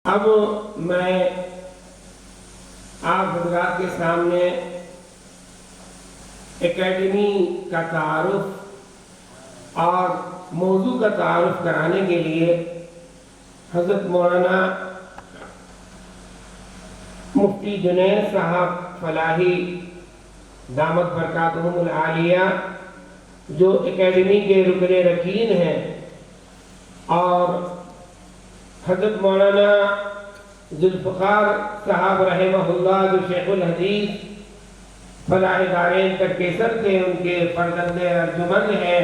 اب میں آپ حضرات کے سامنے اکیڈمی کا تعارف اور موضوع کا تعارف کرانے کے لیے حضرت مولانا مفتی جنید صاحب فلاحی دامت برکاتہم العالیہ جو اکیڈمی کے رکن رکین ہیں، اور حضرت مولانا ذوالفقار صاحب رحمہ اللہ جو شیخ الحدیث فلاح دارین ترکیسر تھے، ان کے فرزند ارجمند ہیں،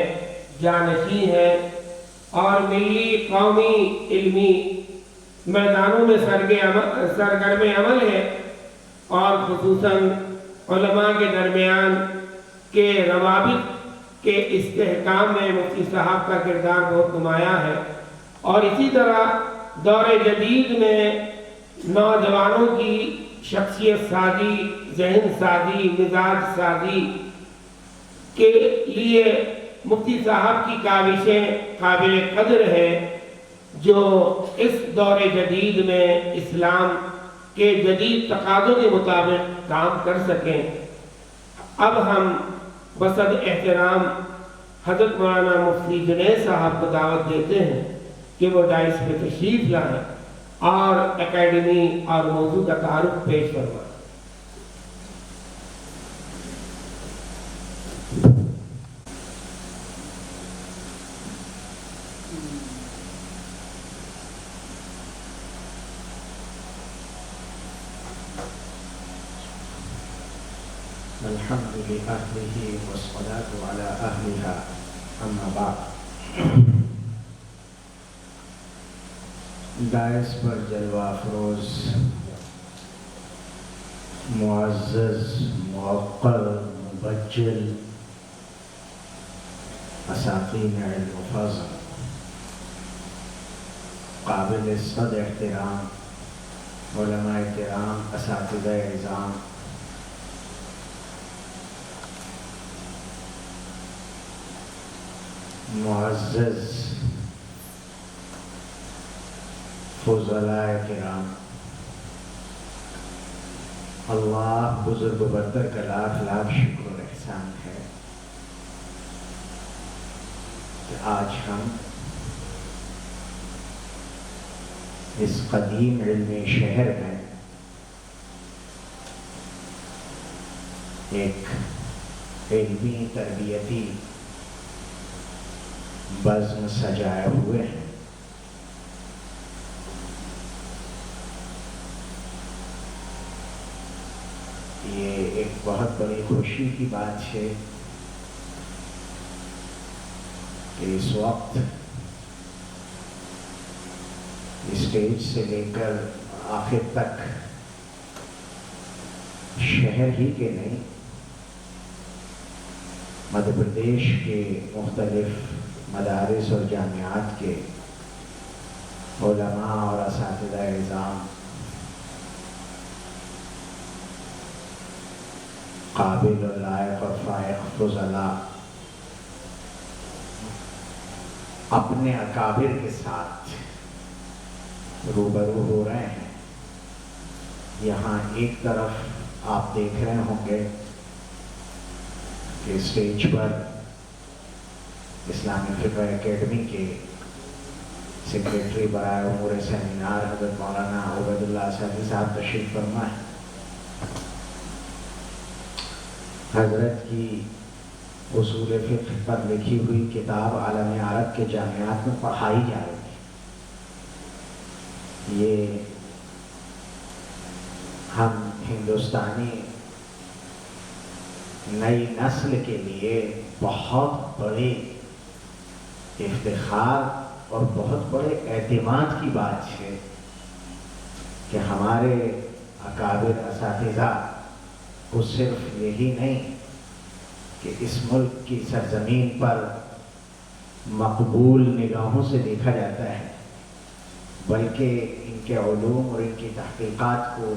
جانشین ہیں، اور ملی قومی علمی میدانوں میں سرگرم عمل ہے، اور خصوصاً علماء کے درمیان کے روابط کے استحکام میں مفتی صاحب کا کردار بہت نمایاں ہے۔ اور اسی طرح دور جدید میں نوجوانوں کی شخصیت سازی، ذہن سازی، مزاج سازی کے لیے مفتی صاحب کی کاوشیں قابل قدر ہیں، جو اس دور جدید میں اسلام کے جدید تقاضوں کے مطابق کام کر سکیں۔ اب ہم بصد احترام حضرت مولانا مفتی جنید صاحب کو دعوت دیتے ہیں کہ وہ ڈائس پہ تشریف لائیں اور اکیڈمی اور موضوع کا تعارف پیش فرمائیں۔ الحمد لأهله والصلاة على أهلها أما بعد۔ دائس پر جلوہ افروز معزز موقر مبجل اساتین علم و فضل، قابل صد احترام علماء کرام، اساتذہ اعظام، معزز فضلاء کرام، اللہ بزرگ و برتر کا لاکھ لاکھ شکر و احسان ہے کہ آج ہم اس قدیم علمی شہر میں ایک علمی تربیتی بزم سجائے ہوئے ہیں۔ یہ ایک بہت بڑی خوشی کی بات ہے کہ اس وقت اسٹیج سے لے کر آخر تک شہر ہی کے نہیں، مدھیہ پردیش کے مختلف مدارس اور جامعات کے علماء اور اساتذہ اعظام، قابل و لائق اور فائق فضلاء اپنے اکابر کے ساتھ روبرو ہو رہے ہیں۔ یہاں ایک طرف آپ دیکھ رہے ہوں گے کہ اسٹیج پر اسلامی فقہ اکیڈمی کے سیکریٹری برائے امور سیمینار حضرت مولانا عبید اللہ صاحب صاحب تشریف فرما ہے۔ حضرت کی اصول فقہ پر لکھی ہوئی کتاب عالم عرب کے جامعات میں پڑھائی جا رہی ہے۔ یہ ہم ہندوستانی نئی نسل کے لیے بہت بڑے افتخار اور بہت بڑے اعتماد کی بات ہے کہ ہمارے اکابر اساتذہ کو صرف یہی نہیں کہ اس ملک کی سرزمین پر مقبول نگاہوں سے دیکھا جاتا ہے، بلکہ ان کے علوم اور ان کی تحقیقات کو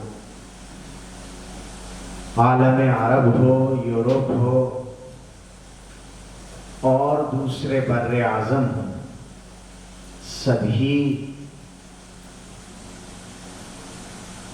عالم عرب ہو، یورپ ہو اور دوسرے بر اعظم ہوں، سبھی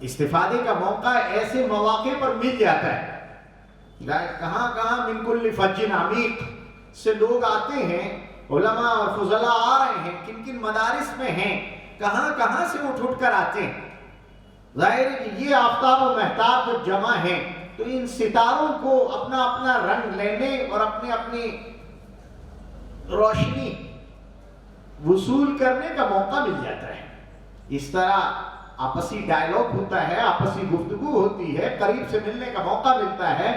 استفادے کا موقع ایسے مواقع پر مل جاتا ہے. کہاں کہاں من کل فج عمیق سے لوگ آتے ہیں, علماء اور فضلاء آ رہے ہیں, کن کن مدارس میں ہیں, کہاں کہاں سے اٹھ کر آتے ہیں. ظاہر ہے کہ یہ آفتاب و مہتاب جب جمع ہیں تو ان ستاروں کو اپنا اپنا رنگ لینے اور اپنی اپنی روشنی وصول کرنے کا موقع مل جاتا ہے. اس طرح آپسی ڈائلاگ ہوتا ہے, آپسی گفتگو ہوتی ہے, قریب سے ملنے کا موقع ملتا ہے,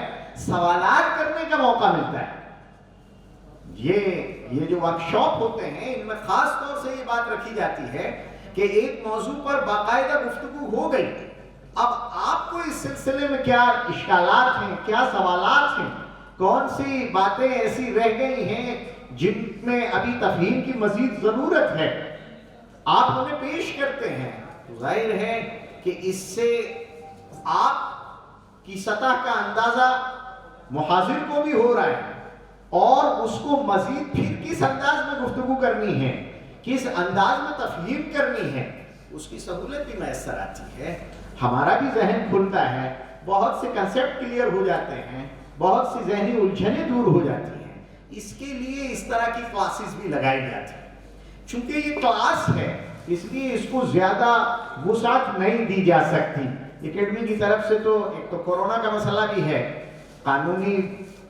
سوالات کرنے کا موقع ملتا ہے. یہ جو ورکشاپ ہوتے ہیں ان میں خاص طور سے یہ بات رکھی جاتی ہے کہ ایک موضوع پر باقاعدہ گفتگو ہو گئی, اب آپ کو اس سلسلے میں کیا اشکالات ہیں, کیا سوالات ہیں, کون سی باتیں ایسی رہ گئی ہیں جن میں ابھی تفہیم کی مزید ضرورت ہے, آپ انہیں پیش کرتے ہیں. ظاہر ہے کہ اس سے آپ کی سطح کا اندازہ محاضر کو بھی ہو رہا ہے اور اس کو مزید پھر کس انداز میں گفتگو کرنی ہے, کس انداز میں تفہیم کرنی ہے, اس کی سہولت بھی میسر آتی ہے. ہمارا بھی ذہن کھلتا ہے, بہت سے کنسیپٹ کلیئر ہو جاتے ہیں, بہت سی ذہنی الجھنیں دور ہو جاتی ہیں. اس کے لیے اس طرح کی کلاسز بھی لگائی جاتی ہیں. چونکہ یہ کلاس ہے اس لیے اس کو زیادہ وسعت نہیں دی جا سکتی. اکیڈمی کی طرف سے تو ایک تو کورونا کا مسئلہ بھی ہے, قانونی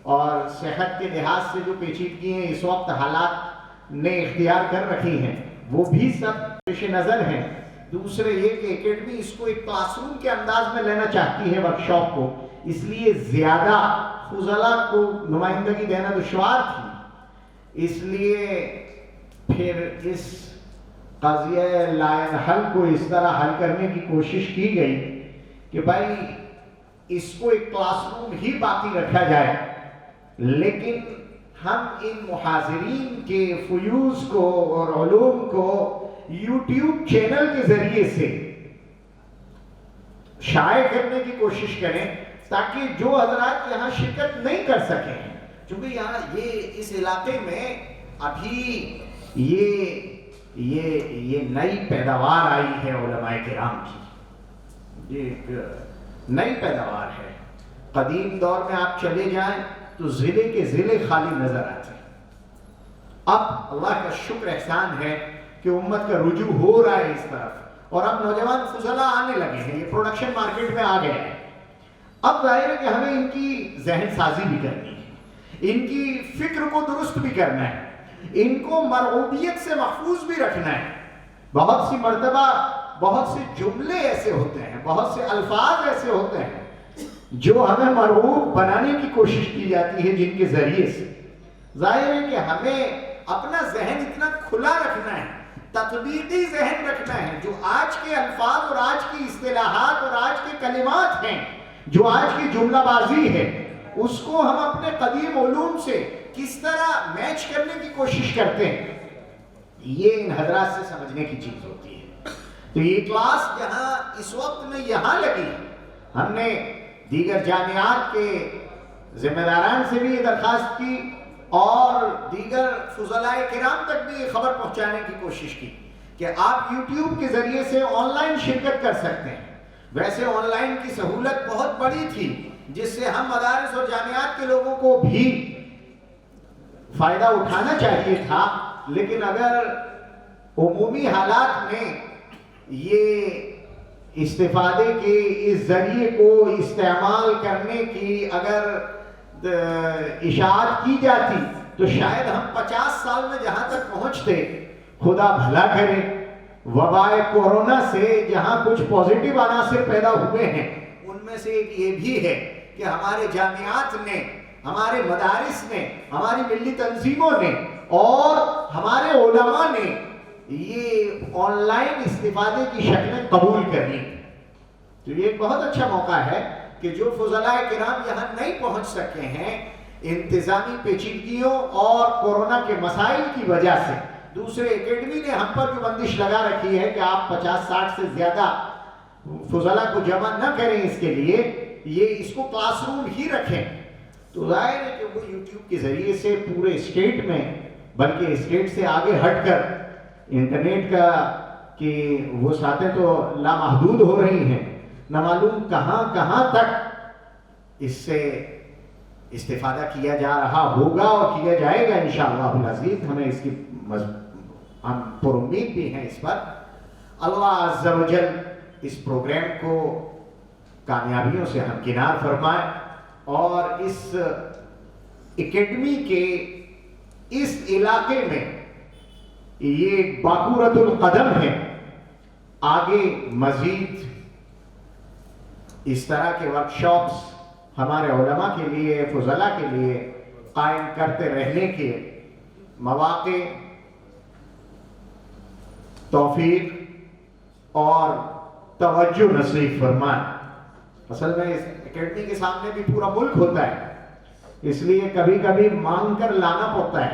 اور صحت کے لحاظ سے جو پیچیدگیاں اس وقت حالات نے اختیار کر رکھی ہیں وہ بھی سب پیش نظر ہیں. دوسرے یہ کہ اکیڈمی اس کو ایک کلاس روم کے انداز میں لینا چاہتی ہے ورکشاپ کو, اس لیے زیادہ فضلاء کو نمائندگی دینا دشوار تھی. اس لیے پھر اس قضیہ لائن حل کو اس طرح حل کرنے کی کوشش کی گئی کہ بھائی اس کو ایک کلاس روم ہی باقی رکھا جائے, لیکن ہم ان محاضرین کے فیوز کو اور علوم کو یوٹیوب چینل کے ذریعے سے شائع کرنے کی کوشش کریں تاکہ جو حضرات یہاں شرکت نہیں کر سکیں, چونکہ یہاں یہ اس علاقے میں ابھی یہ نئی پیداوار آئی ہے علماء کرام کی, یہ ایک نئی پیداوار ہے. قدیم دور میں آپ چلے جائیں تو ضلع کے ضلع خالی نظر آتے ہیں. اب اللہ کا شکر احسان ہے کہ امت کا رجوع ہو رہا ہے اس طرف اور اب نوجوان فضلاء آنے لگے ہیں, یہ پروڈکشن مارکیٹ میں آ گئے ہیں. اب ظاہر ہے کہ ہمیں ان کی ذہن سازی بھی کرنی ہے, ان کی فکر کو درست بھی کرنا ہے, ان کو مرغوبیت سے محفوظ بھی رکھنا ہے. بہت سی مرتبہ بہت سے جملے ایسے ہوتے ہیں, بہت سے الفاظ ایسے ہوتے ہیں جو ہمیں مرغوب بنانے کی کوشش کی جاتی ہے, جن کے ذریعے سے ظاہر ہے کہ ہمیں اپنا ذہن اتنا کھلا رکھنا ہے, تطبیقی ذہن رکھنا ہے. جو آج کے الفاظ اور آج کی اصطلاحات اور آج کے کلمات ہیں, جو آج کی جملہ بازی ہے, اس کو ہم اپنے قدیم علوم سے کس طرح میچ کرنے کی کوشش کرتے ہیں, یہ ان حضرات سے سمجھنے کی چیز ہوتی ہے. تو یہ کلاس جہاں اس وقت میں یہاں لگی, ہم نے دیگر جامعات کے ذمہ داران سے بھی یہ درخواست کی اور دیگر فضلاء کرام تک بھی یہ خبر پہنچانے کی کوشش کی کہ آپ یوٹیوب کے ذریعے سے آن لائن شرکت کر سکتے ہیں. ویسے آن لائن کی سہولت بہت بڑی تھی جس سے ہم مدارس اور جامعات کے لوگوں کو بھی فائدہ اٹھانا چاہیے تھا, لیکن اگر عمومی حالات میں یہ استفادے کے اس ذریعے کو استعمال کرنے کی اگر اشاعت کی جاتی تو شاید ہم 50 سال میں جہاں تک پہنچتے, خدا بھلا کرے. وبائے کورونا سے جہاں کچھ پازیٹیو عناصر پیدا ہوئے ہیں ان میں سے ایک یہ بھی ہے کہ ہمارے جامعات نے, ہمارے مدارس نے, ہماری ملی تنظیموں نے اور ہمارے علماء نے یہ آن لائن استفادے کی شکلیں قبول کر لی. تو یہ ایک بہت اچھا موقع ہے کہ جو فضلاء کرام یہاں نہیں پہنچ سکے ہیں انتظامی پیچیدگیوں اور کورونا کے مسائل کی وجہ سے, دوسرے اکیڈمی نے ہم پر جو بندش لگا رکھی ہے کہ آپ 50-60 سے زیادہ فضلاء کو جمع نہ کریں, اس کے لیے یہ اس کو کلاس روم ہی رکھیں. تو ظاہر ہے کہ وہ یوٹیوب کے ذریعے سے پورے اسٹیٹ میں, بلکہ اسٹیٹ سے آگے ہٹ کر انٹرنیٹ کا کہ وہ ساتھیں تو لامحدود ہو رہی ہیں, نہ معلوم کہاں کہاں تک اس سے استفادہ کیا جا رہا ہوگا اور کیا جائے گا انشاءاللہ العزیز. ہمیں اس کی ہم پر امید بھی ہیں اس پر. اللہ عز و جل اس پروگرام کو کامیابیوں سے ہمکنار فرمائے اور اس اکیڈمی کے اس علاقے میں یہ باکورۃ القدم ہے. آگے مزید اس طرح کے ورکشاپس ہمارے علماء کے لیے، فضلاء کے لیے قائم کرتے رہنے کے مواقع، توفیق اور توجہ نصیب فرمائے. اصل میں اس اکیڈمی کے سامنے بھی پورا ملک ہوتا ہے، اس لیے کبھی کبھی مانگ کر لانا پڑتا ہے.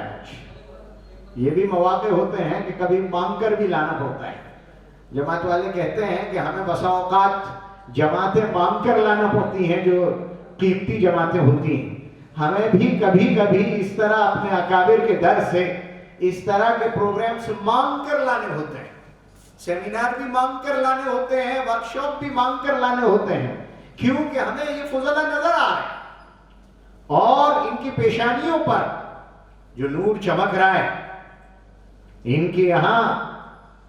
یہ بھی مواقع ہوتے ہیں کہ کبھی مانگ کر بھی لانا پڑتا ہے. جماعت والے کہتے ہیں کہ ہمیں بسا اوقات جماعتیں مانگ کر لانا پڑتی ہیں جو قیمتی جماعتیں ہوتی ہیں. ہمیں بھی کبھی کبھی اس طرح اپنے اکابر کے در سے اس طرح کے پروگرامز مانگ کر لانے ہوتے ہیں. سیمینار بھی مانگ کر لانے ہوتے ہیں، ورکشاپ بھی مانگ کر لانے ہوتے ہیں. کیونکہ ہمیں یہ فضلہ نظر آ رہا ہے اور ان کی پیشانیوں پر جو نور چمک رہا ہے، ان کے یہاں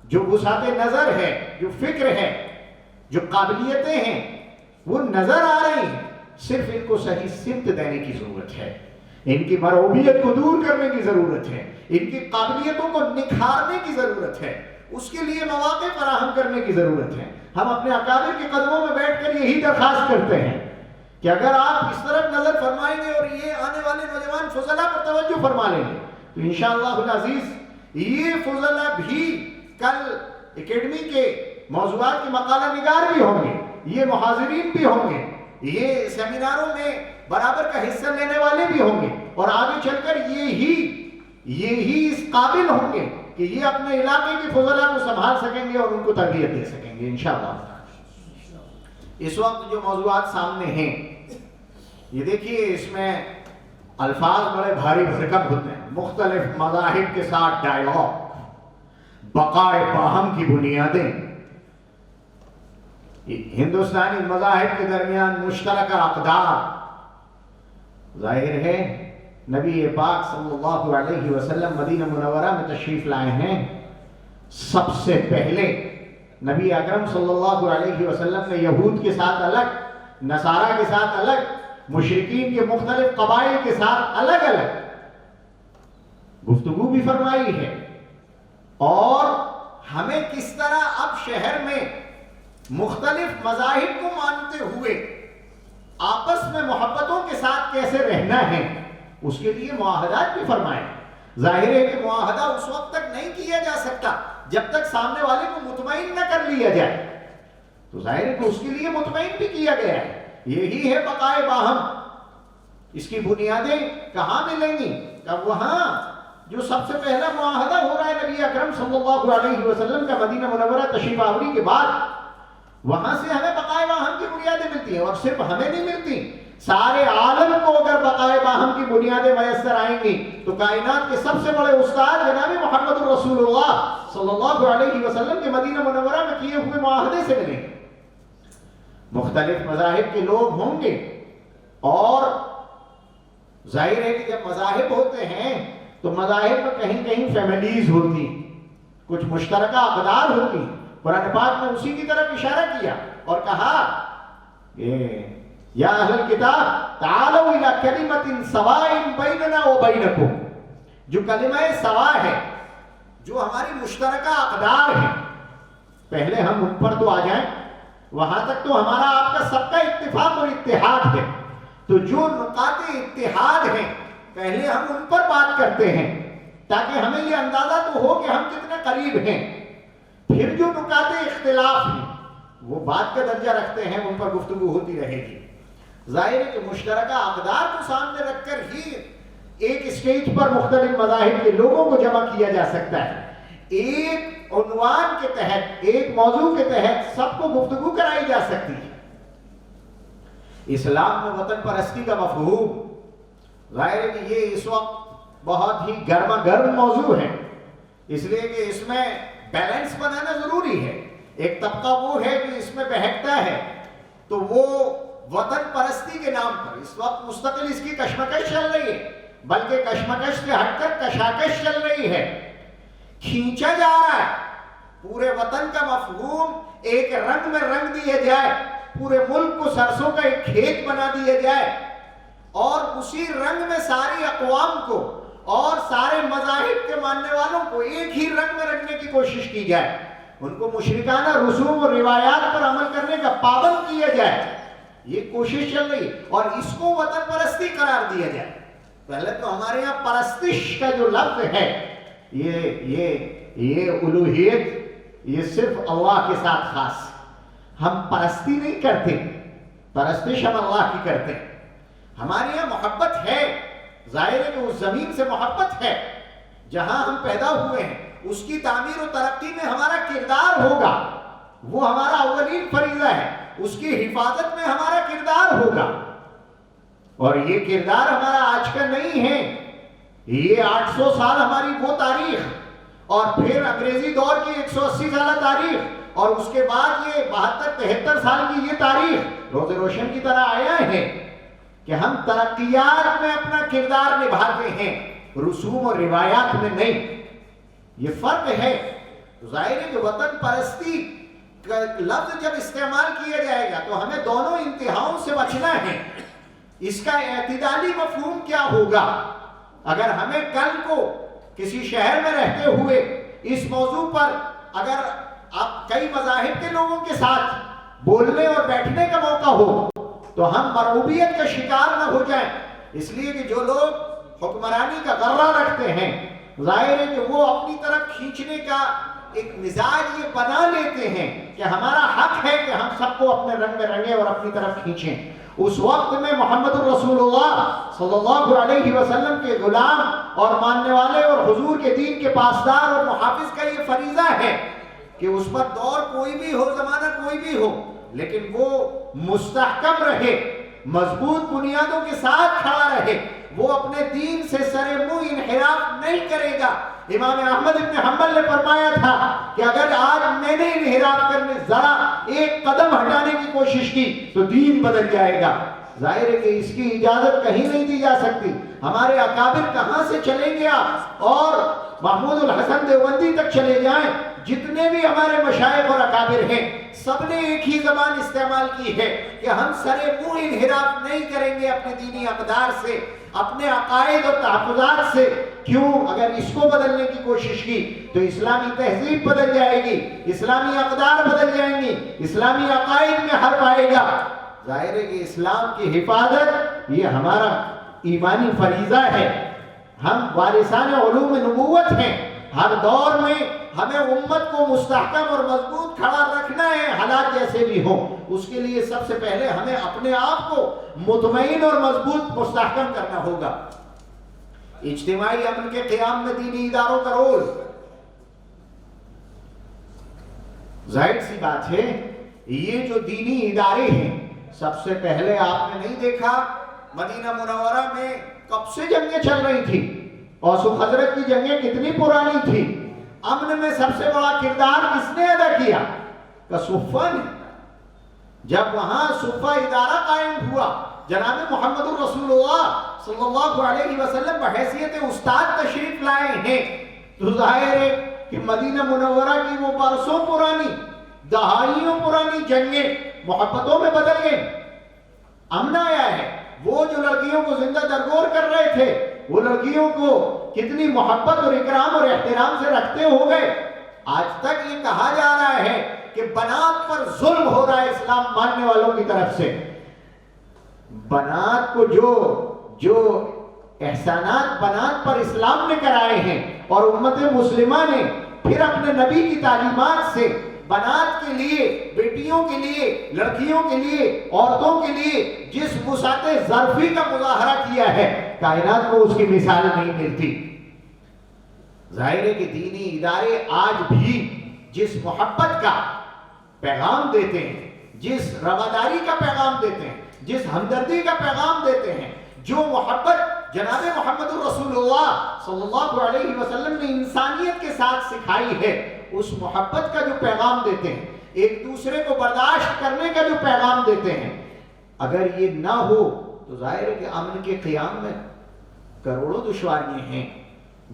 جو وسعت نظر ہے، جو فکر ہے، جو قابلیتیں ہیں وہ نظر آ رہی ہیں. صرف ان کو صحیح سمت دینے کی ضرورت ہے، ان کی مرعوبیت کو دور کرنے کی ضرورت ہے، ان کی قابلیتوں کو نکھارنے کی ضرورت ہے. اس کے لیے مواقع فراہم کرنے کی ضرورت ہے. ہم اپنے اکابر کے قدموں میں بیٹھ کر یہی درخواست کرتے ہیں کہ اگر آپ اس طرف نظر فرمائیں گے اور یہ آنے والے نوجوان فضلاء پر توجہ فرما لیں گے تو انشاءاللہ العزیز یہ فضلاء بھی کل اکیڈمی کے موضوعات کے مقالہ نگار بھی ہوں گے، یہ محاضرین بھی ہوں گے، یہ سیمیناروں میں برابر کا حصہ لینے والے بھی ہوں گے اور آگے چل کر یہی اس قابل ہوں گے کہ یہ اپنے علاقے کے فضلاء کو سنبھال سکیں گے اور ان کو تربیت دے سکیں گے انشاءاللہ. اس وقت جو موضوعات سامنے ہیں یہ دیکھیے، اس میں الفاظ بڑے بھاری بھرکم ہوتے ہیں. مختلف مذاہب کے ساتھ ڈائیلاگ، بقائے باہم کی بنیادیں، ہندوستانی مذاہب کے درمیان مشترکہ اقدار. ظاہر ہے نبی پاک صلی اللہ علیہ وسلم مدینہ منورہ میں تشریف لائے ہیں. سب سے پہلے نبی اکرم صلی اللہ علیہ وسلم نے یہود کے ساتھ الگ، نصارہ کے ساتھ الگ، مشرکین کے مختلف قبائل کے ساتھ الگ الگ گفتگو بھی فرمائی ہے. اور ہمیں کس طرح اب شہر میں مختلف مذاہب کو مانتے ہوئے آپس میں محبتوں کے ساتھ کیسے رہنا ہے اس کے لیے معاہدات بھی فرمائے. ظاہر ہے کہ معاہدہ اس وقت تک نہیں کیا جا سکتا جب تک سامنے والے کو مطمئن نہ کر لیا جائے. تو ظاہر ہے کہ اس کے لیے مطمئن بھی کیا گیا ہے. یہی ہے بقائے باہم. اس کی بنیادیں کہاں ملیں گی؟ اب وہاں جو سب سے پہلا معاہدہ ہو رہا ہے نبی اکرم صلی اللہ علیہ وسلم کا مدینہ منورہ تشریف آوری کے بعد، وہاں سے ہمیں بقائے باہم کی بنیادیں ملتی ہیں. اور صرف ہمیں نہیں ملتی، سارے عالم کو اگر بقائے باہم کی بنیادیں میسر آئیں گی تو کائنات کے سب سے بڑے استاد جناب محمد رسول اللہ صلی اللہ علیہ وسلم کے مدینہ منورہ میں کیے ہوئے معاہدے سے ملیں گے. مختلف مذاہب کے لوگ ہوں گے اور ظاہر ہے کہ جب مذاہب ہوتے ہیں تو مذاہب میں کہیں کہیں فیملیز ہوتی، کچھ مشترکہ اقدار ہوتی. قرآن پاک نے اسی کی طرف اشارہ کیا اور کہا یا اہل الکتاب تعالوا الی کلمۃ سواء بیننا وبینکم. جو کلمہ سوا ہے، جو ہماری مشترکہ اقدار ہیں، پہلے ہم ان پر تو آ جائیں. وہاں تک تو ہمارا آپ کا سب کا اتفاق اور اتحاد ہے. تو جو نقاط اتحاد ہیں پہلے ہم ان پر بات کرتے ہیں تاکہ ہمیں یہ اندازہ تو ہو کہ ہم کتنے قریب ہیں. پھر جو نقاط اختلاف ہیں وہ بات کا درجہ رکھتے ہیں، ان پر گفتگو ہوتی رہے گی. ظاہر ہے کہ مشترکہ اقدار کو سامنے رکھ کر ہی ایک اسٹیج پر مختلف مذاہب کے لوگوں کو جمع کیا جا سکتا ہے. ایک عنوان کے تحت، ایک موضوع کے تحت سب کو گفتگو کرائی جا سکتی ہے. اسلام میں وطن پرستی کا مفہوم ظاہر ہے کہ یہ اس وقت بہت ہی گرما گرم موضوع ہے، اس لیے کہ اس میں بیلنس بنانا ضروری ہے. ایک طبقہ وہ ہے کہ اس میں بہکتا ہے تو وہ وطن پرستی کے نام پر اس وقت مستقل اس کی کشمکش چل رہی ہے، بلکہ کشمکش سے ہٹ کر کشاکش چل رہی ہے، کھینچا جا رہا ہے۔ پورے وطن کا مفہوم ایک رنگ میں رنگ دیا جائے، پورے ملک کو سرسوں کا ایک کھیت بنا دیا جائے، اور اسی رنگ میں ساری اقوام کو اور سارے مذاہب کے ماننے والوں کو ایک ہی رنگ میں رکھنے کی کوشش کی جائے، ان کو مشرکانہ رسوم اور روایات پر عمل کرنے کا پابند کیا جائے، یہ کوشش چل رہی، اور اس کو وطن پرستی قرار دیا جائے۔ پہلے تو ہمارے یہاں پرستش کا جو لفظ ہے، یہ الوہیت یہ صرف اللہ کے ساتھ خاص، ہم پرستی نہیں کرتے، پرستش ہم اللہ کی کرتے ہیں۔ ہمارے یہاں محبت ہے، ظاہر ہے کہ اس زمین سے محبت ہے جہاں ہم پیدا ہوئے ہیں، اس کی تعمیر و ترقی میں ہمارا کردار ہوگا، وہ ہمارا اولین فریضہ ہے، اس کی حفاظت میں ہمارا کردار ہوگا، اور یہ کردار ہمارا آج کا نہیں ہے، یہ 800 سال ہماری وہ تاریخ، اور پھر انگریزی دور کی 180 سالہ تاریخ، اور اس کے بعد یہ 72-73 سال کی یہ تاریخ روز روشن کی طرح آیا ہے کہ ہم ترقیات میں اپنا کردار نبھاتے ہیں، رسوم اور روایات میں نہیں، یہ فرق ہے۔ ظاہر ہے کہ وطن پرستی کا لفظ جب استعمال کیا جائے گا تو ہمیں دونوں انتہاؤں سے بچنا ہے۔ اس کا اعتدالی مفہوم کیا ہوگا؟ اگر ہمیں کل کو کسی شہر میں رہتے ہوئے اس موضوع پر اگر آپ کئی مذاہب کے لوگوں کے ساتھ بولنے اور بیٹھنے کا موقع ہو تو ہم مرعوبیت کا شکار نہ ہو جائیں، اس لیے کہ جو لوگ حکمرانی کا غرہ رکھتے ہیں، ظاہر ہے کہ وہ اپنی طرف کھینچنے کا ایک مزاج یہ بنا لیتے ہیں کہ ہمارا حق ہے کہ ہم سب کو اپنے رنگ میں رنگیں اور اپنی طرف کھینچیں۔ اس وقت میں محمد الرسول اللہ صلی اللہ علیہ وسلم کے غلام اور ماننے والے اور حضور کے دین کے پاسدار اور محافظ کا یہ فریضہ ہے کہ اس پر دور کوئی بھی ہو، زمانہ کوئی بھی ہو، لیکن وہ مستحکم رہے، مضبوط بنیادوں کے ساتھ کھڑا رہے، وہ اپنے دین سے سر منہ انحراف نہیں کرے گا۔ امام احمد بن حنبل نے فرمایا تھا کہ اگر آج میں نے انحراف کرنے ذرا ایک قدم ہٹانے کی کوشش کی تو دین بدل جائے گا۔ ظاہر ہے کہ اس کی اجازت کہیں نہیں دی جا سکتی۔ ہمارے اکابر کہاں سے چلیں گے آپ، اور محمود الحسن دیوبندی تک چلے جائیں، جتنے بھی ہمارے مشائخ اور اکابر ہیں، سب نے ایک ہی زبان استعمال کی ہے کہ ہم سر منہ انحراف نہیں کریں گے اپنے دینی اقدار سے، اپنے عقائد اور تحفظات سے۔ کیوں؟ اگر اس کو بدلنے کی کوشش کی تو اسلامی تہذیب بدل جائے گی، اسلامی اقدار بدل جائیں گی، اسلامی عقائد میں حرف آئے گا۔ ظاہر ہے کہ اسلام کی حفاظت یہ ہمارا ایمانی فریضہ ہے، ہم وارثان علوم نبوت ہیں، ہر دور میں ہمیں امت کو مستحکم اور مضبوط کھڑا رکھنا ہے، حالات جیسے بھی ہوں۔ اس کے لیے سب سے پہلے ہمیں اپنے آپ کو مطمئن اور مضبوط مستحکم کرنا ہوگا۔ اجتماعی امن کے قیام میں دینی اداروں کا رول، ظاہر سی بات ہے یہ جو دینی ادارے ہیں، سب سے پہلے آپ نے نہیں دیکھا مدینہ منورہ میں کب سے جنگیں چل رہی تھی، اوس و خزرج کی جنگیں کتنی پرانی تھی، امن میں سب سے بڑا کردار کس نے ادا کیا؟ صفہ نے۔ جب وہاں صفہ ادارہ قائم ہوا، جناب محمد الرسول اللہ صلی اللہ علیہ وسلم بحیثیت استاد تشریف لائے ہیں، تو ظاہر ہے کہ مدینہ منورہ کی وہ برسوں پرانی، دہائیوں پرانی جنگیں محبتوں میں بدل گئیں، امن آیا ہے۔ وہ جو لڑکیوں کو زندہ درگور کر رہے تھے، وہ لڑکیوں کو کتنی محبت اور اکرام اور احترام سے رکھتے ہو گئے۔ آج تک یہ کہا جا رہا ہے کہ بنات پر ظلم ہو رہا ہے اسلام ماننے والوں کی طرف سے۔ بنات کو جو احسانات بنات پر اسلام نے کرائے ہیں، اور امت مسلمہ نے پھر اپنے نبی کی تعلیمات سے بنات کے لیے، بیٹیوں کے لیے، لڑکیوں کے لیے، عورتوں کے لیے جس وسعت ظرفی کا مظاہرہ کیا ہے، کائنات کو اس کی مثال نہیں ملتی۔ ظاہر ہے کہ دینی ادارے آج بھی جس محبت کا پیغام دیتے ہیں، جس رواداری کا پیغام دیتے ہیں، جس ہمدردی کا پیغام دیتے ہیں، جو محبت جناب محمد الرسول اللہ صلی اللہ علیہ وسلم نے انسانیت کے ساتھ سکھائی ہے، اس محبت کا جو پیغام دیتے ہیں، ایک دوسرے کو برداشت کرنے کا جو پیغام دیتے ہیں، اگر یہ نہ ہو تو ظاہر ہے کہ امن کے قیام میں کروڑوں دشواریاں ہیں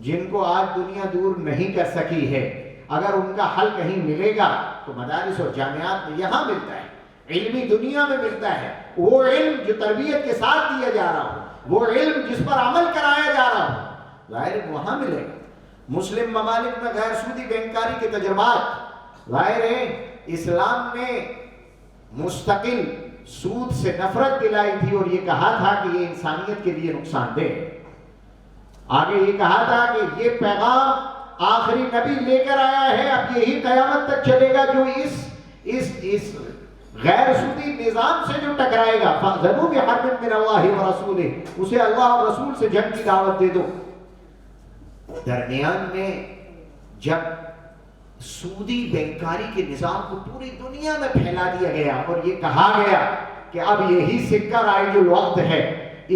جن کو آج دنیا دور نہیں کر سکی ہے۔ اگر ان کا حل کہیں ملے گا تو مدارس اور جامعات میں یہاں ملتا ہے، علمی دنیا میں ملتا ہے، وہ علم جو تربیت کے ساتھ دیا جا رہا ہو، وہ علم جس پر عمل کرایا جا رہا ہو، ظاہر ہے وہاں ملے گا۔ مسلم ممالک میں غیر سودی بینکاری کے تجربات، ظاہر ہے اسلام نے مستقل سود سے نفرت دلائی تھی اور یہ کہا تھا کہ یہ انسانیت کے لیے نقصان دہ۔ آگے یہ کہا تھا کہ یہ پیغام آخری نبی لے کر آیا ہے، اب یہی قیامت تک چلے گا جو اس غیر سودی نظام سے جو ٹکرائے گا، فَأْذَنُوا بِحَرْبٍ مِّنَ اللَّهِ وَرَسُولِهِ، اسے اللہ اور رسول سے جنگ کی دعوت دے دو۔ درمیان میں جب سودی بینکاری کے نظام کو پوری دنیا میں پھیلا دیا گیا اور یہ کہا گیا کہ اب یہی سکہ رائج الوقت ہے،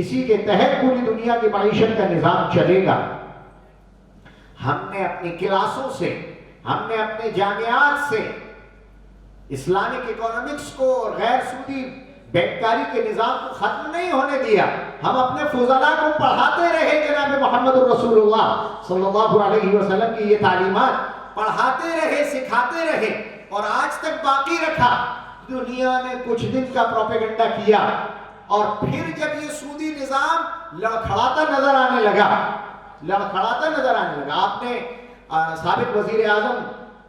اسی کے تحت پوری دنیا کی معیشت کا نظام چلے گا، ہم نے اپنی کلاسوں سے، ہم نے اپنے جامعات سے اسلامک اکونومکس کو اور غیر سودی بینکاری کے نظام کو ختم نہیں ہونے دیا۔ ہم اپنے فضلاء کو پڑھاتے رہے جناب محمد رسول اللہ صلی اللہ علیہ وسلم کی یہ تعلیمات، پڑھاتے رہے، سکھاتے رہے اور آج تک باقی رکھا۔ دنیا نے کچھ دن کا پروپیگنڈا کیا اور پھر جب یہ سودی نظام لڑکھڑاتا نظر آنے لگا، آپ نے سابق وزیر اعظم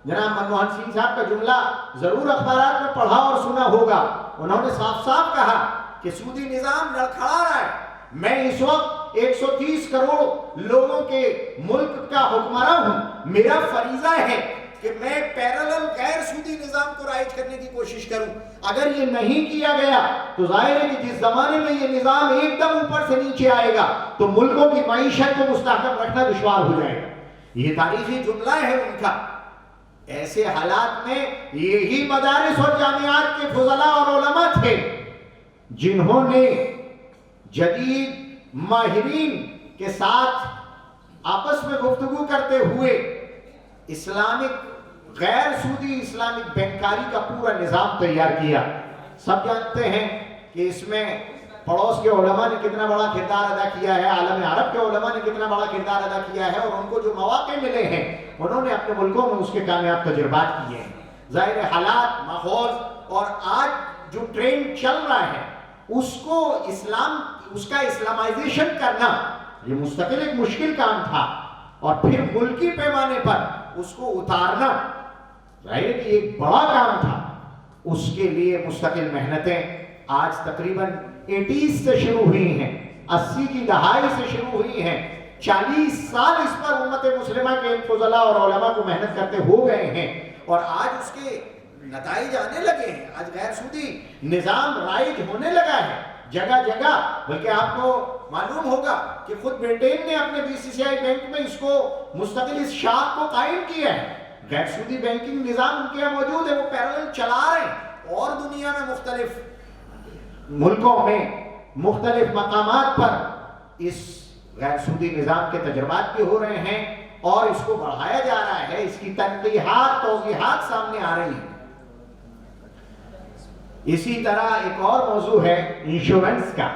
جناب منموہن سنگھ صاحب کا جملہ ضرور اخبارات میں پڑھا اور سنا ہوگا۔ انہوں نے صاف صاف کہا کہ سودی نظام لڑکھڑا رہا ہے، میں اس وقت 130 کروڑ لوگوں کے ملک کا حکمراں ہوں، میرا فریضہ ہے کہ میں پیرالل غیر سودی نظام کو رائج کرنے کی کوشش کروں۔ اگر یہ نہیں کیا گیا تو ظاہر ہے کہ جس زمانے میں یہ نظام ایک دم اوپر سے نیچے آئے گا تو ملکوں کی معیشت کو مستحکم رکھنا دشوار ہو جائے گا۔ یہ تاریخی جملہ ہے ان کا۔ ایسے حالات میں یہی مدارس اور جامعات کے فضلاء اور علماء تھے جنہوں نے جدید ماہرین کے ساتھ آپس میں گفتگو کرتے ہوئے اسلامک غیر سودی اسلامک بینکاری کا پورا نظام تیار کیا۔ سب جانتے ہیں کہ اس میں پڑوس کے علماء نے کتنا بڑا کردار ادا کیا ہے، عالم عرب کے علماء نے کتنا بڑا کردار ادا کیا ہے، اور ان کو جو مواقع ملے ہیں انہوں نے اپنے ملکوں میں اس کے کامیاب تجربات کیے ہیں۔ ظاہر حالات، ماحول اور آج جو ٹرینڈ چل رہا ہے اس کو اس کا اسلامائزیشن کرنا یہ مستقل ایک مشکل کام تھا، اور پھر ملکی پیمانے پر اس کو اتارنا ظاہر کہ ایک بڑا کام تھا۔ اس کے لیے مستقل محنتیں آج تقریباً 80s سے شروع ہوئی ہیں، 80 کی دہائی سے شروع ہوئی ہیں، 40 سال اس پر امت مسلمہ کے فضلاء اور علماء کو محنت کرتے ہو گئے ہیں، اور آج اس کے نتائج آنے لگے ہیں۔ آج غیر سودی نظام رائج ہونے لگا ہے جگہ جگہ، بلکہ آپ کو معلوم ہوگا کہ خود برٹین نے اپنے BCCI بینک میں اس کو مستقل اس شاخ کو قائم کیا ہے۔ غیر سودی بینکنگ نظام ان کے یہاں موجود ہے، وہ پیرالل چلا رہے ہیں، اور دنیا میں مختلف ملکوں میں مختلف مقامات پر اس غیر سودی نظام کے تجربات بھی ہو رہے ہیں اور اس کو بڑھایا جا رہا ہے، اس کی تنقیحات، توضیحات سامنے آ رہی ہیں۔ اسی طرح ایک اور موضوع ہے انشورنس کا۔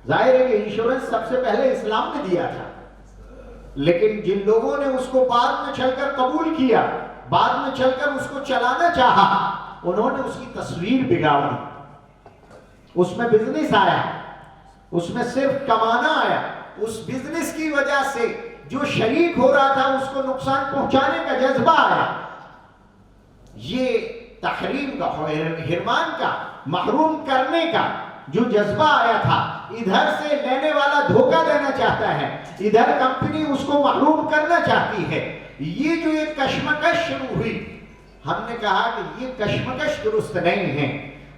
ظاہر ہے کہ انشورنس سب سے پہلے اسلام نے دیا تھا، لیکن جن لوگوں نے اس کو بعد میں چل کر قبول کیا، بعد میں چل کر اس کو چلانا چاہا، انہوں نے اس کی تصویر بگاڑ دی۔ اس میں بزنس آیا، اس میں صرف کمانا آیا، اس بزنس کی وجہ سے جو شریک ہو رہا تھا اس کو نقصان پہنچانے کا جذبہ آیا۔ یہ تحریم کا، حرمان کا، محروم کرنے کا جو جذبہ آیا تھا، ادھر سے لینے والا دھوکہ دینا چاہتا ہے، ادھر کمپنی اس کو محروم کرنا چاہتی ہے، یہ جو ایک کشمکش شروع ہوئی، ہم نے کہا کہ یہ کشمکش درست نہیں ہے۔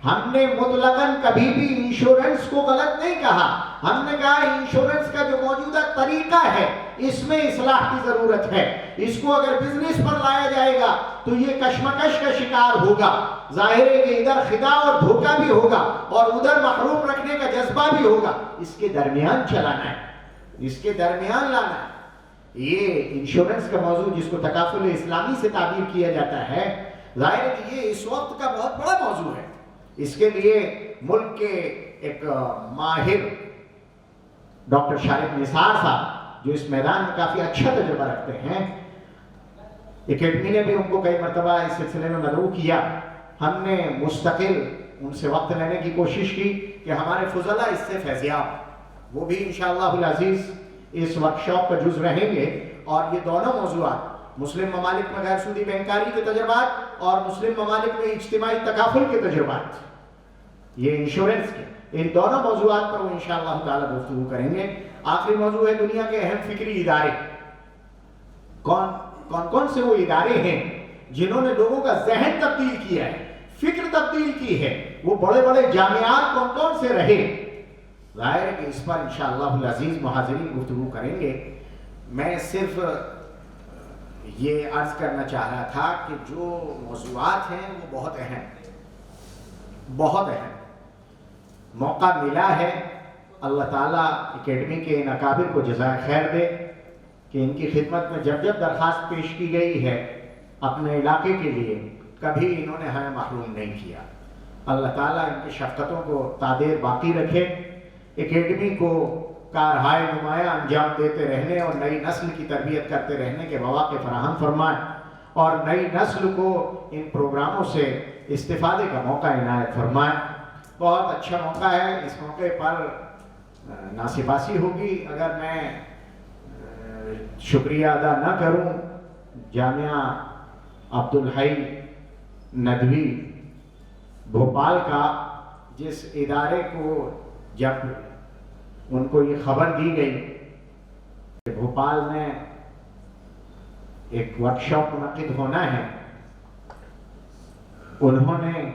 ہم نے مطلقاً کبھی بھی انشورنس کو غلط نہیں کہا، ہم نے کہا انشورنس کا جو موجودہ طریقہ ہے اس میں اصلاح کی ضرورت ہے، اس کو اگر بزنس پر لایا جائے گا تو یہ کشمکش کا شکار ہوگا۔ ظاہر ہے کہ ادھر خدا اور دھوکہ بھی ہوگا اور ادھر محروم رکھنے کا جذبہ بھی ہوگا، اس کے درمیان چلانا ہے، اس کے درمیان لانا ہے۔ یہ انشورنس کا موضوع جس کو تکافل اسلامی سے تعبیر کیا جاتا ہے، ظاہر ہے کہ یہ اس وقت کا بہت بڑا موضوع ہے. اس کے لیے ملک کے ایک ماہر ڈاکٹر شارق نثار صاحب جو اس میدان میں کافی اچھا تجربہ رکھتے ہیں، اکیڈمی نے بھی ان کو کئی مرتبہ اس سلسلے میں مدعو کیا. ہم نے مستقل ان سے وقت لینے کی کوشش کی کہ ہمارے فضلاء اس سے فیضیاب، وہ بھی انشاءاللہ العزیز اس ورکشاپ کا جز رہیں گے. اور یہ دونوں موضوعات، مسلم ممالک میں غیر سودی بینکاری کے تجربات اور مسلم ممالک میں اجتماعی تکافل کے تجربات، یہ انشورنس کے، ان دونوں موضوعات پر وہ انشاءاللہ تعالی گفتگو کریں گے. آخری موضوع ہے دنیا کے اہم فکری ادارے. کون سے وہ ادارے ہیں جنہوں نے لوگوں کا ذہن تبدیل کیا ہے، فکر تبدیل کی ہے، وہ بڑے بڑے جامعات کون سے رہے. ظاہر ہے کہ اس پر انشاءاللہ العزیز محاضرین گفتگو کریں گے. میں صرف یہ عرض کرنا چاہ رہا تھا کہ جو موضوعات ہیں وہ بہت اہم موقع ملا ہے. اللہ تعالیٰ اکیڈمی کے ان اکابر کو جزائے خیر دے کہ ان کی خدمت میں جب درخواست پیش کی گئی ہے اپنے علاقے کے لیے، کبھی انہوں نے ہمیں محروم نہیں کیا. اللہ تعالیٰ ان کی شفقتوں کو تادیر باقی رکھے، اکیڈمی کو کارہائے نمایاں انجام دیتے رہنے اور نئی نسل کی تربیت کرتے رہنے کے مواقع فراہم فرمائیں، اور نئی نسل کو ان پروگراموں سے استفادے کا موقع عنایت فرمائیں. بہت اچھا موقع ہے. اس موقع پر ناسپاسی ہوگی اگر میں شکریہ ادا نہ کروں جامعہ عبدالحی ندوی بھوپال کا، جس ادارے کو جب ان کو یہ خبر دی گئی کہ بھوپال میں ایک ورکشاپ منعقد ہونا ہے، انہوں نے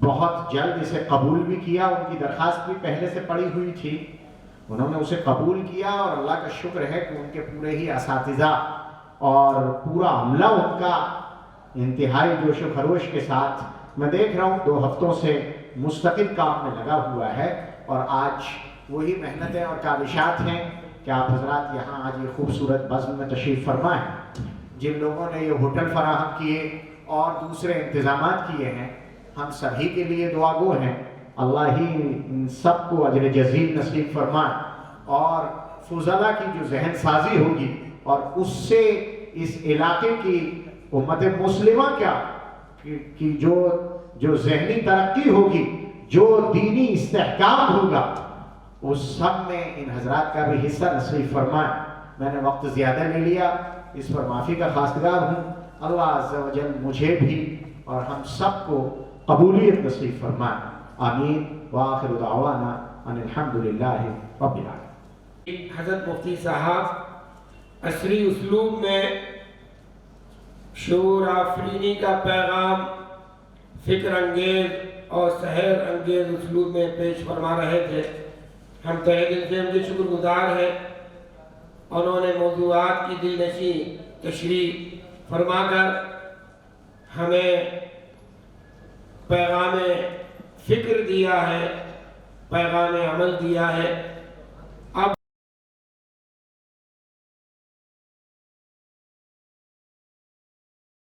بہت جلد اسے قبول بھی کیا. ان کی درخواست بھی پہلے سے پڑی ہوئی تھی، انہوں نے اسے قبول کیا، اور اللہ کا شکر ہے کہ ان کے پورے ہی اساتذہ اور پورا عملہ ان کا انتہائی جوش و خروش کے ساتھ، میں دیکھ رہا ہوں 2 ہفتوں سے مستقل کام میں لگا ہوا ہے. اور آج وہی محنتیں اور کاوشات ہیں کہ آپ حضرات یہاں آج یہ خوبصورت بزم میں تشریف فرمائیں. جن لوگوں نے یہ ہوٹل فراہم کیے اور دوسرے انتظامات کیے ہیں، ہم سبھی کے لیے دعا گو ہیں. اللہ ہی ان سب کو اجر جزیل نصیب فرمائے، اور فضلاء کی جو ذہن سازی ہوگی اور اس سے اس علاقے کی امت مسلمہ کی جو ذہنی ترقی ہوگی، جو دینی استحکام ہوگا، اس سب میں ان حضرات کا بھی حصہ نصیب فرمائے. میں نے وقت زیادہ لے لیا، اس پر معافی کا خواستگار ہوں. اللہ عز و جل مجھے بھی اور ہم سب کو قبولیت نصیب فرمائے. آمین. وآخر دعوانا ان الحمدللہ رب العالمین. حضرت مفتی صاحب عصری اسلوب میں شعور آفرینی کا پیغام فکر انگیز اور سحر انگیز اسلوب میں پیش فرما رہے تھے. ہم تہہ دل سے ان کے شکر گزار ہیں. انہوں نے موضوعات کی دلنشین تشریح فرما کر ہمیں پیغام فکر دیا ہے، پیغام عمل دیا ہے.